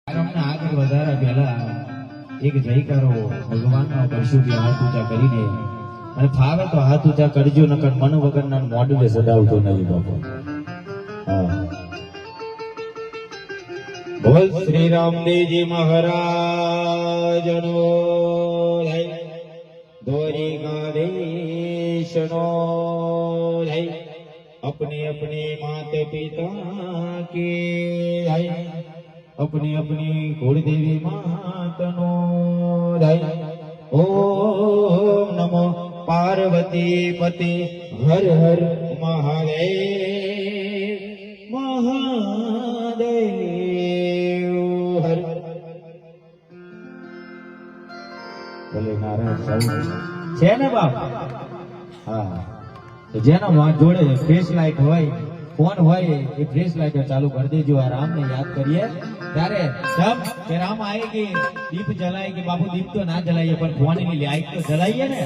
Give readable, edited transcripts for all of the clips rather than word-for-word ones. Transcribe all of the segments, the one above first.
કાર્યક્રમને આગળ વધારવા પહેલા એક જયકારો ભગવાનનો કરશું કે હાથ ઊંચા કરીને અને ફાવે તો હાથ ઊંચા કરજો નકર મન વગરના મોઢું સદાવતો નથી બાપુ. હા, બોલ શ્રી રામદેવજી મહારાજનો જય, દ્વારિકાધીશનો જય, अपने अपने माता पिता के जय, अपनी अपनी कुलदेवी मातनो जय. ओम नमो पार्वती पति हर हर महादेव महादेव हर. बोले नारायण सौ છે ને બાપ. હા, જેના જોડે ફ્લેશ લાઇટ હોય, ફોન હોય, એ ફ્લેશ લાઇટ ચાલુ કરી દેજો. આ રામ ને યાદ કરીએ ત્યારે જબ કે રામ આएगी દીપ જલાएगी. બાપુ દીપ તો ના જલાઈએ પણ ફોન ની લાઇટ તો જલાઈએ ને.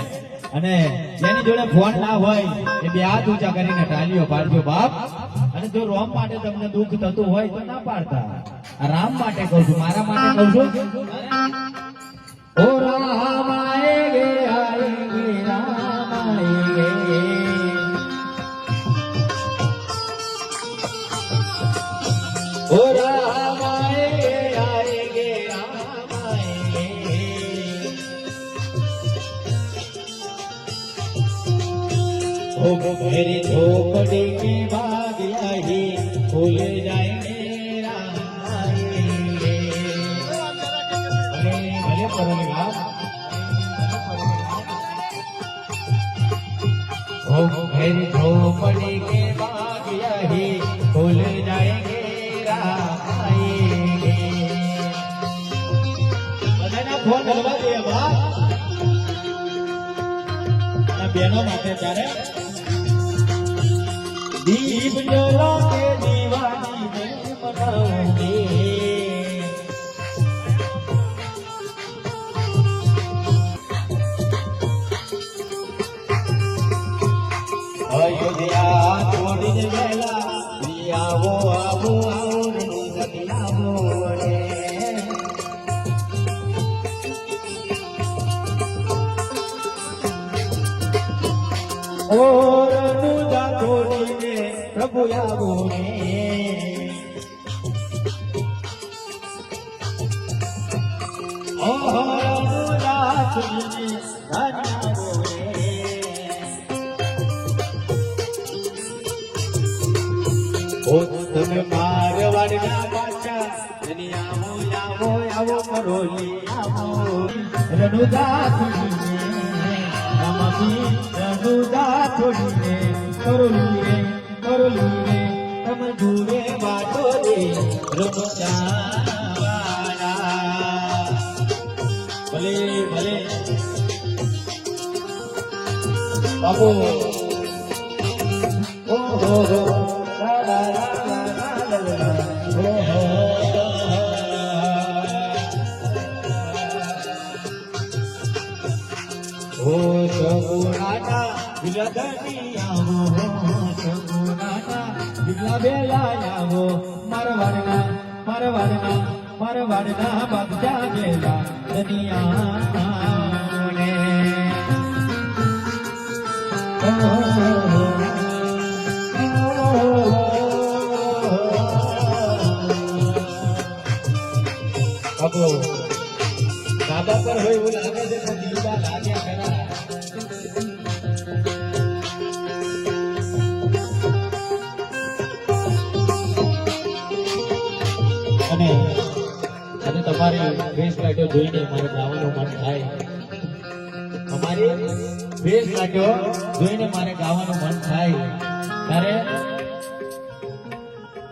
અને જેની જોડે ફોન ના હોય એ બે હાથ ઊંચા કરીને ટાલીઓ પાડજો બાપ. અને જો રોમ માટે તમને દુઃખ થતું હોય તો ના પાડતા. આ રામ માટે કહું છું, મારા માટે કહું છું. ઓ રામ આएगे आएगे राम आएगे, ओ राम आएगे आएगे राम आएगे. ओ मेरी झोपड़ी की बागिया ही फूल जाएंगे राम आएंगे. भले भले करोगे ओ मेरी झोपड़ी के बागिया ही फूल जाएंगे ફોન કરવા દે બાપ. બેનો માટે ત્યારે દીપ જલા કે દીવાની મેં બનાવતી. અયોધ્યા છોડીને વેલા આવો આવો આવો નથી આવો રે. રનુજા છોડીને પ્રભુ આવો રે. રનુજા છોડીને આવો રે. ઓ તમે મારવાડના બાદશાહ આવો આવો આવો કરોલી આવો. રનુજા છોડીને રનુજા છોડીને કરોલી રે કરોલી રે તમે જુએ વાટો રે રનુજા વાળા. ભલે ભલે બાબુ. ઓહો હો લા લા લા લા લા ઓહો. ઓ સગુણાના વિલગની આવો, સગુણાના વિલા બેલા આવો. મારવાડના મારવાડના મારવાડના બાદશાહ બેલા દનિયા ને. બાબુ દાદા પર હોય એવું લાગે છે પણ દીવા લાગે ખરા. અને આજે તમારી ફેસ લાઈટો જોઈને મારે ગાવાનું મન થાય. અમારી ફેસ લાઈટો જોઈને મારે ગાવાનું મન થાય. ત્યારે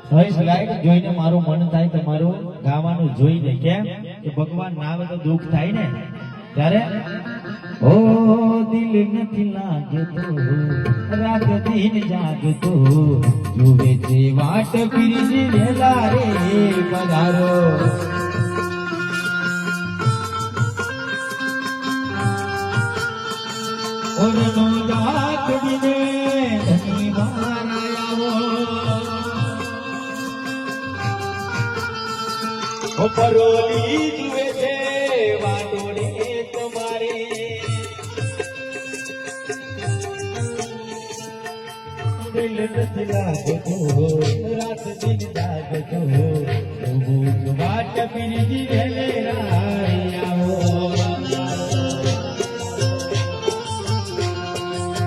ફેસ લાઈટ જોઈને મારું મન થાય તમારું ગાવાનું જોઈને. કેમ કે ભગવાન ના આવે તો દુઃખ થાય ને. ત્યારે ઓ દિલ નથી લાગતો રાત દિન જાગતો જુએ છે વાટ પીરી વેલા રે પધારો. ઓરનો જાત દિને ધની મારા આવો. ઉપર ડોલી જુએ છે વાટોડે તમારે દિલ નથી લાગતો રાત દિન જાગતો વાટ પીરી વેલે આવો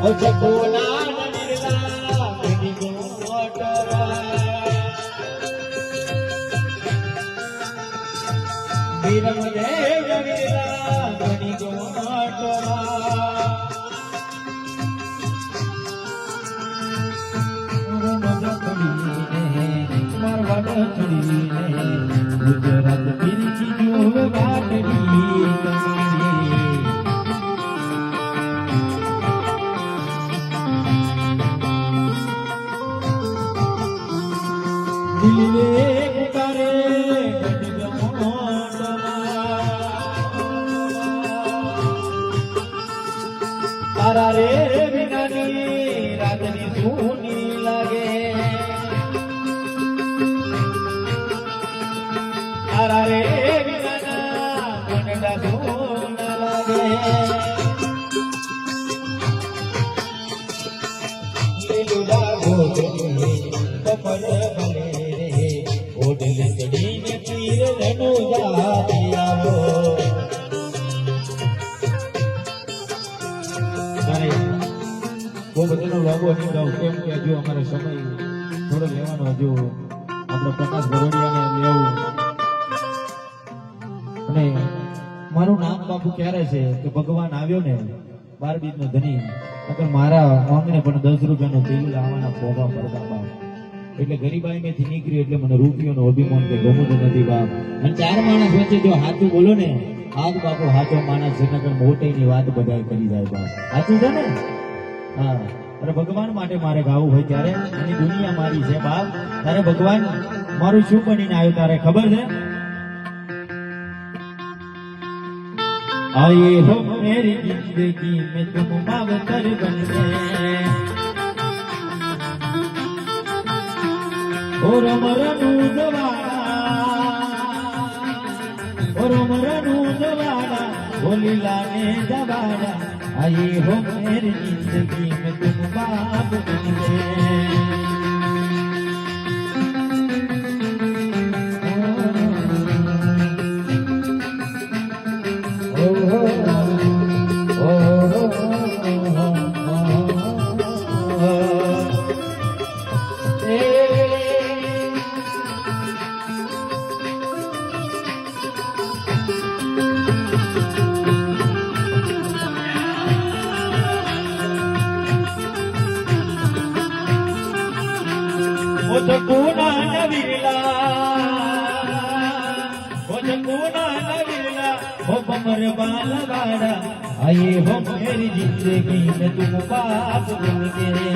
ઓ ચકોલા નદીલા પીરી ગોટવા વિરમ દેવ વિરલા પીરી ગોટવા ગુજરાત ફીરકી જો વાટડી તમારી દિલને પુકારે તારા રે વિનાની રાતની સૂની લાગે તારા રે વિનાના મનડા સૂના લાગે લીલુડા ગોગલે કપડ ભલે રે ઓડલે ચડીને પીર ધનુ જાતી આવો બહુ બધાનો લાગો નહીં ગાઉં કેમ કે હજુ અમારો સમય થોડો લેવાનો હજુ આપણે પ્રકાશ ભરોડિયાને લેવું અને મારું નામ બાપુ ક્યારે છે કે ભગવાન આવ્યો ને 12 બીજનો ધની નકર મારા આંગણે પણ 10 રૂપિયાનો તેલ લાવવાના ફોગા પડતા બાપ એટલે ગરીબાઈ મેથી નીકળી એટલે મને રૂપિયાનો અભિમાન કે ગમતું નથી બાપ અને 4 માણસ વચ્ચે જો હાથું બોલો ને આજ બાપુ હાથો માણસ છે નકર મોટેની વાત બધાય કરી જાય બાપ સાચું છે ને હા અરે ભગવાન માટે મારે ગાવું હોય ત્યારે આની દુનિયા મારી છે બાપ તારે ભગવાન મારું શું બનીને આવ્યો તારે ખબર છે आए हो मेरी जिंदगी में तुम मावतर बन गए और मरनु दवाड़ा बोली लाने दवाड़ा आए हो मेरी जिंदगी में तुम बाप बन गए जगुना नविला हो कमर बाला बाड़ा आए हो मेरी जिंदगी में तुम बाप बन गए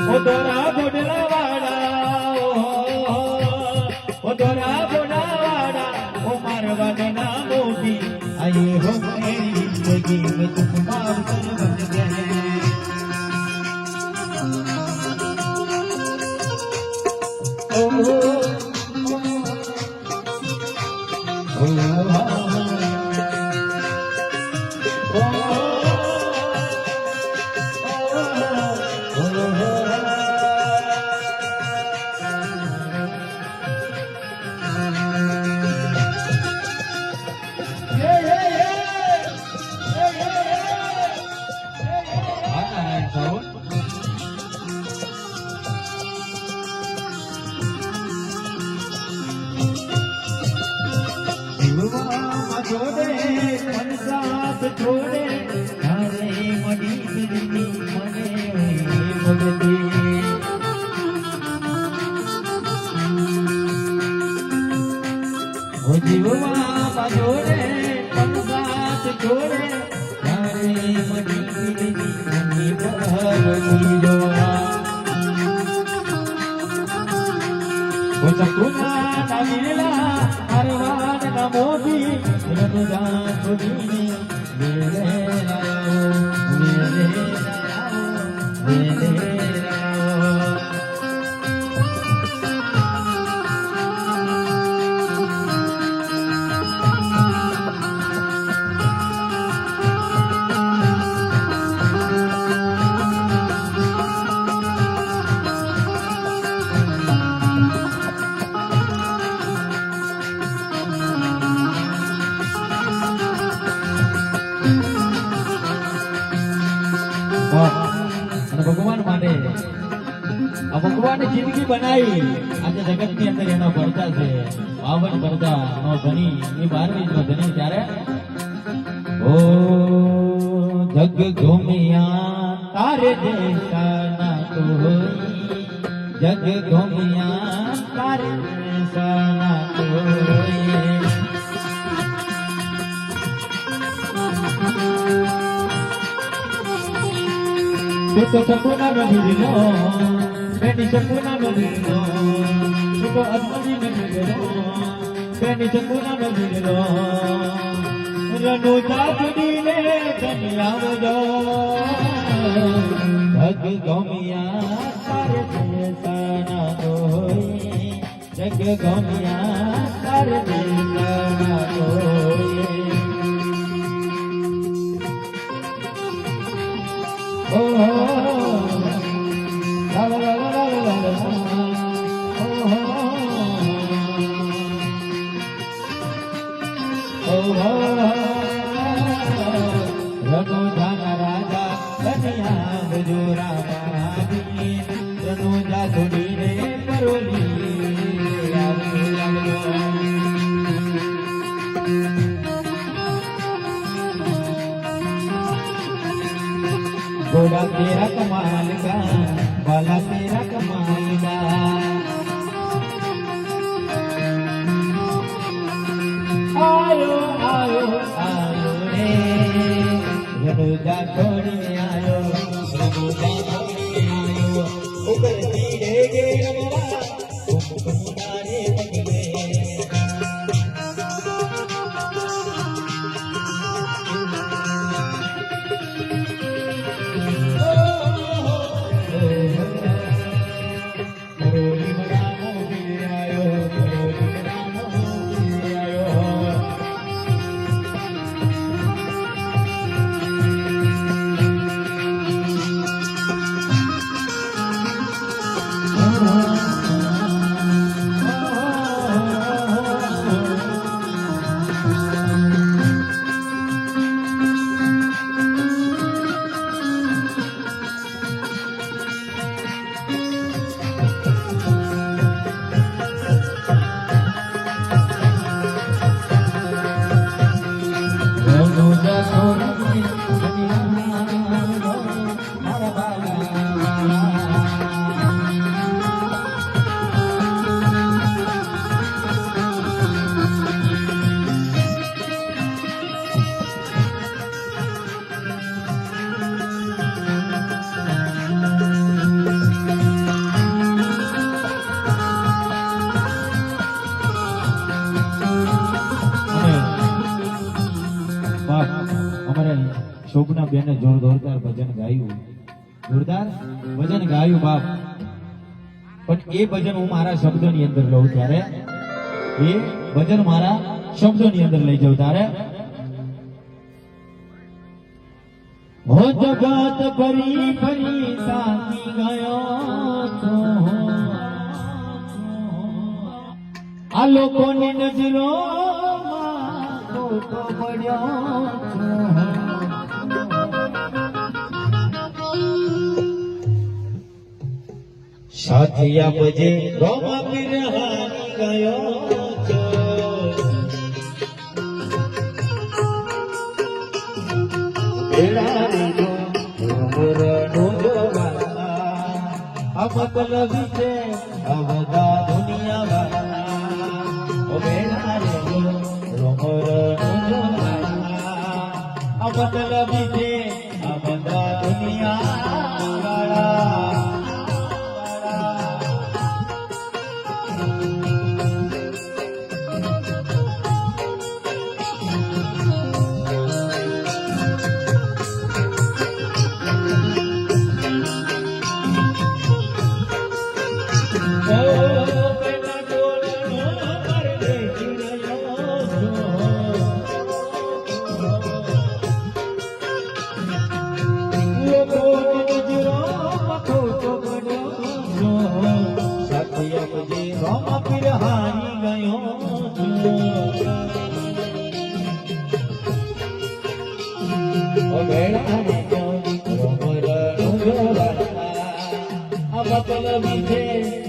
ओ दोरा बोडला वाड़ा ओ दोरा बोडला वाड़ा ओ मारवाड़ा ना मोटी आए हो मेरी जिंदगी में तुम बाप बन गए छोड़े हरे मडी दिल्ली मने भगती ओ जीवा बाजोड़े पंसात छोड़े हरे मडी दिल्ली मने भगती जोड़ा ओ चकुना नविला हरवान नमोदी रनुदा छोड़ी જિંદગી બનાવી આજે જગત ની અંદર એનો પડતા છે 52 પડતા નો ધણી એ 12મી નો ધણી ત્યારે ઓ જગ ઘૂમિયા તારે દેશા ના કોઈ જગ ઘૂમિયા તારે દેશા ના કોઈ તો સપના નો દીનો બેની સપના નો દીનો તો અદમની નો દીનો બેની સપના નો દીનો રનો જાગડી ને દનિયા જો જગ ગોમિયા તારે દેશા ના કોઈ જગ ગોમિયા તારે દેશા ના કોઈ घोड़ा तेरा कमाल का बाला तेरा कमाल का आयो आयो आयो रे रनुजा छोड़ने आयो रनुजा छोड़ने आयो ऊपर धीरे गे रमवा कुमारे बगले શોભના બેને જોરદાર ભજન ગાયું જોરદાર ભજન ગાયું બાપ પણ એ ભજન હું મારા શબ્દોની અંદર લઉં ત્યારે એ ભજન મારા શબ્દોની અંદર લઈ જાઉં ત્યારે હો જગત ફરી ફરી સાથી ગયો તો આ લોકોની નજરોમાં ખોટો પડ્યો સાથિયા બજે રોમા પીર હારી ગયો છો બેડા રેજો મોરનો જોવાના આ મતલબી છે અવદા દુનિયા વાળા ઓ બેડા રેજો મોરનો જોવાના આ મતલબી છે અવદા દુનિયા વાળા મતલબી છે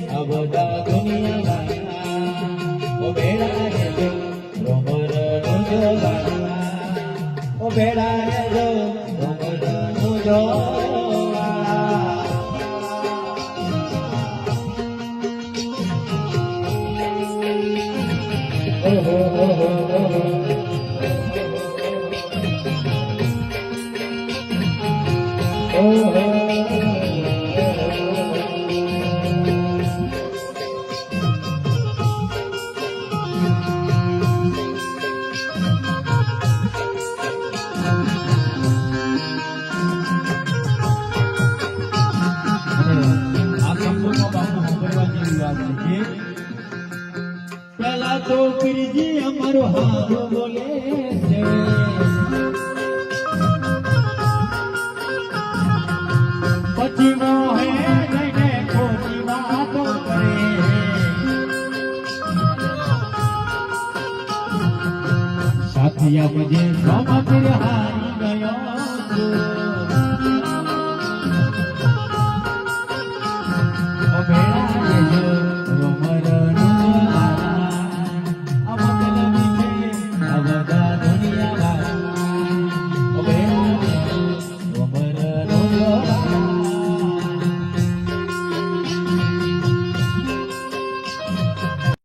પેલા તો પીરજી અમારો હારો બોલે છે, પછી મોહે જઈને ખોટી વાતો કરે, સાથિયા બજે સોમતીર હારી ગયો છું.